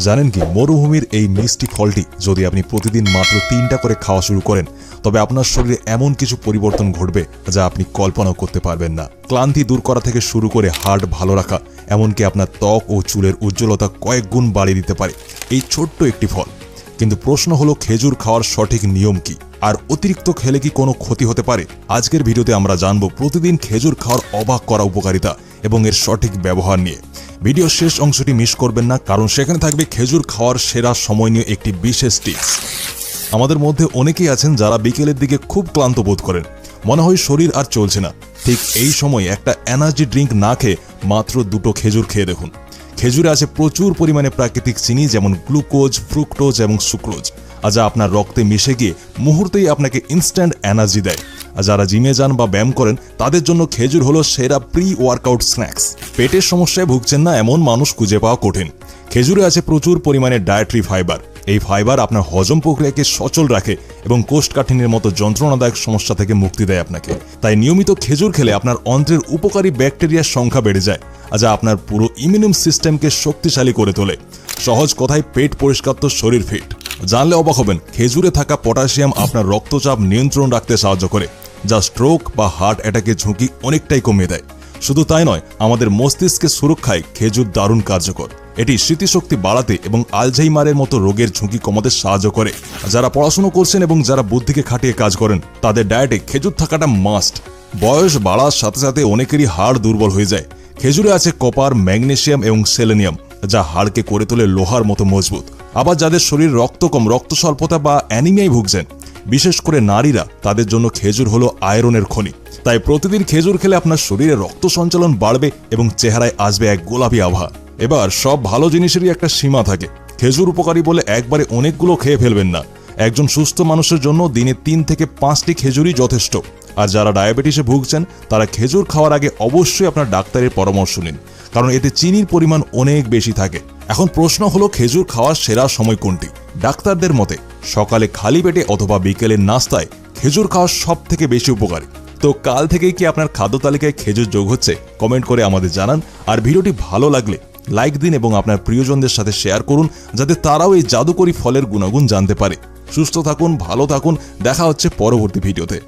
জানেন কি, মরুভূমির এই মিষ্টি ফলটি যদি আপনি প্রতিদিন মাত্র 3টা করে খাওয়া শুরু করেন তবে আপনার শরীরে এমন কিছু পরিবর্তন ঘটবে যা আপনি কল্পনাও করতে পারবেন না। ক্লান্তি দূর করা থেকে শুরু করে হার্ট ভালো রাখা, এমনকি আপনার ত্বক ও চুলের উজ্জ্বলতা কয়েক গুণ বাড়িয়ে দিতে পারে এই ছোট্ট একটি ফল। কিন্তু প্রশ্ন হলো, খেজুর খাওয়ার সঠিক নিয়ম কি, আর অতিরিক্ত খেলে কি কোনো ক্ষতি হতে পারে? আজকের ভিডিওতে আমরা জানব প্রতিদিন খেজুর খাওয়ার অবাক করা উপকারিতা এবং এর সঠিক ব্যবহার নিয়ে। ভিডিওর শেষ অংশটি মিস করবেন না, কারণ সেখানে থাকবে খেজুর খাওয়ার সেরা সময় নিয়ে একটি বিশেষ টিপস। আমাদের মধ্যে অনেকেই আছেন যারা বিকেলের দিকে খুব ক্লান্ত বোধ করেন, মনে হয় শরীর আর চলছে না। ঠিক এই সময় একটা এনার্জি ড্রিঙ্ক না খেয়ে মাত্র 2টো খেজুর খেয়ে দেখুন। খেজুরে আছে প্রচুর পরিমাণে প্রাকৃতিক চিনি, যেমন গ্লুকোজ, ফ্রুক্টোজ এবং সুক্রোজ, আর যা আপনার রক্তে মিশে গিয়ে মুহূর্তেই আপনাকে ইনস্ট্যান্ট এনার্জি দেয়। আর যারা জিমে যান বা ব্যায়াম করেন তাদের জন্য খেজুর হলো সেরা প্রি ওয়ার্কআউট স্ন্যাক্স। পেটের সমস্যায় ভুগছেন না এমন মানুষ খুঁজে পাওয়া কঠিন। খেজুরে আছে প্রচুর পরিমাণে ডায়েটরি ফাইবার। এই ফাইবার আপনার হজম প্রক্রিয়াকে সচল রাখে এবং কোষ্ঠকাঠিন্যের মতো যন্ত্রণাদায়ক সমস্যা থেকে মুক্তি দেয় আপনাকে। তাই নিয়মিত খেজুর খেলে আপনার অন্ত্রের উপকারী ব্যাকটেরিয়ার সংখ্যা বেড়ে যায়, যা আপনার পুরো ইমিউন সিস্টেমকে শক্তিশালী করে তোলে। সহজ কথায়, পেট পরিষ্কার তো শরীর ফিট। জানলে অবাক হবেন, খেজুরে থাকা পটাশিয়াম আপনার রক্তচাপ নিয়ন্ত্রণ রাখতে সাহায্য করে, যা স্ট্রোক বা হার্ট অ্যাটাকের ঝুঁকি অনেকটাই কমিয়ে দেয়। শুধু তাই নয়, আমাদের মস্তিষ্কের সুরক্ষায় খেজুর দারুণ কার্যকর। এটি স্মৃতিশক্তি বাড়াতে এবং আলঝাইমারের মতো রোগের ঝুঁকি কমাতে সাহায্য করে। যারা পড়াশোনা করছেন এবং যারা বুদ্ধিকে খাটিয়ে কাজ করেন তাদের ডায়েটে খেজুর থাকাটা মাস্ট। বয়স বাড়ার সাথে সাথে অনেকেরই হাড় দুর্বল হয়ে যায়। খেজুরে আছে কপার, ম্যাগনেসিয়াম এবং সেলেনিয়াম, যা হাড়কে করে তোলে লোহার মতো মজবুত। আবার যাদের শরীর রক্ত কম, রক্ত স্বল্পতা বা অ্যানিমিয়ায় ভুগছেন, বিশেষ করে নারীরা, তাদের জন্য খেজুর হলো আয়রনের খনি। তাই প্রতিদিন খেজুর খেলে আপনার শরীরে রক্ত সঞ্চালন বাড়বে এবং চেহারায় আসবে এক গোলাপি আভা। এবার সব ভালো জিনিসেরই একটা সীমা থাকে। খেজুর উপকারী বলে একবারে অনেকগুলো খেয়ে ফেলবেন না। একজন সুস্থ মানুষের জন্য দিনে 3 থেকে 5টি খেজুরই যথেষ্ট। আর যারা ডায়াবেটিসে ভুগছেন তারা খেজুর খাওয়ার আগে অবশ্যই আপনার ডাক্তারের পরামর্শ নিন, কারণ এতে চিনির পরিমাণ অনেক বেশি থাকে। এখন প্রশ্ন হলো, খেজুর খাওয়ার সেরা সময় কোনটি? ডাক্তারদের মতে সকালে খালি পেটে অথবা বিকেলের নাস্তায় খেজুর খাওয়া সব থেকে বেশি উপকারী। তো কাল থেকেই কি আপনার খাদ্য তালিকায় খেজুর যোগ হচ্ছে? কমেন্ট করে আমাদের জানান। আর ভিডিওটি ভালো লাগলে লাইক দিন এবং আপনার প্রিয়জনদের সাথে শেয়ার করুন, যাতে তারাও এই জাদুকরী ফলের গুণাগুণ জানতে পারে। সুস্থ থাকুন, ভালো থাকুন, দেখা হচ্ছে পরবর্তী ভিডিওতে।